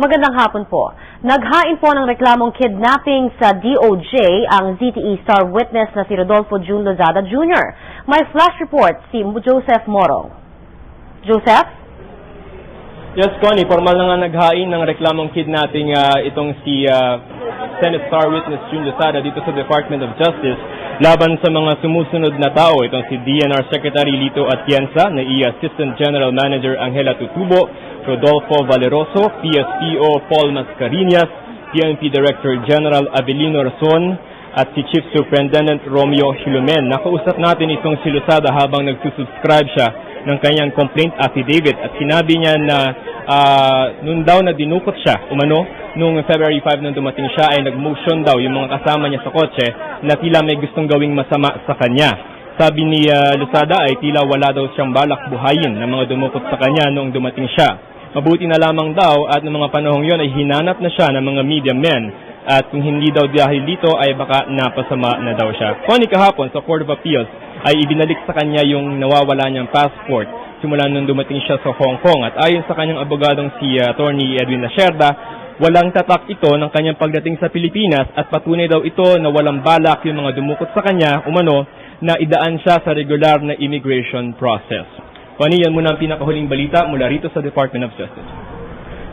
Magandang hapon po. Naghain po ng reklamong kidnapping sa DOJ ang ZTE star witness na si Rodolfo June Lozada Jr. May flash report si Joseph Morong. Joseph? Yes, Connie, formal na nga naghain ng reklamong kidnapping itong si Senate star witness June Lozada dito sa Department of Justice laban sa mga sumusunod na tao. Itong si DNR Secretary Lito Atienza, na Assistant General Manager Angela Tutubo, Rodolfo Valeroso, PSPO Paul Mascarinhas, PNP Director General Avelino Rason, at si Chief Superintendent Romeo Hilumen. Nakausap natin itong si Lozada habang nagsusubscribe siya ng kanyang complaint affidavit at sinabi niya na noon daw na dinukot siya, nung February 5 nung dumating siya ay nag-motion daw yung mga kasama niya sa kotse na tila may gustong gawing masama sa kanya. Sabi ni Lozada ay tila wala daw siyang balak buhayin ng mga dumukot sa kanya noong dumating siya. Mabuti na lamang daw at noong mga panahong yon ay hinanap na siya ng mga media men at kung hindi daw dahil dito ay baka napasama na daw siya. Connie, kahapon sa Court of Appeals ay ibinalik sa kanya yung nawawala niyang passport simula nung dumating siya sa Hong Kong at ayon sa kanyang abogadong si Attorney Edwin Lacerda, walang tatak ito ng kanyang pagdating sa Pilipinas at patunay daw ito na walang balak yung mga dumukot sa kanya na idaan siya sa regular na immigration process. Connie, yan muna ang pinakahuling balita mula rito sa Department of Justice.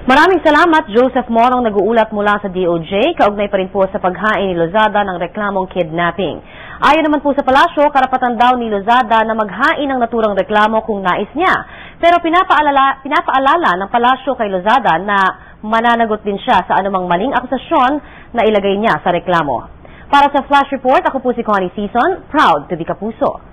Maraming salamat, Joseph Morong, nag-uulat mula sa DOJ, kaugnay pa rin po sa paghain ni Lozada ng reklamong kidnapping. Ayon naman po sa palasyo, karapatan daw ni Lozada na maghain ng naturang reklamo kung nais niya. Pero pinapaalala ng palasyo kay Lozada na mananagot din siya sa anumang maling akusasyon na ilagay niya sa reklamo. Para sa Flash Report, ako po si Connie Season, proud to be Kapuso.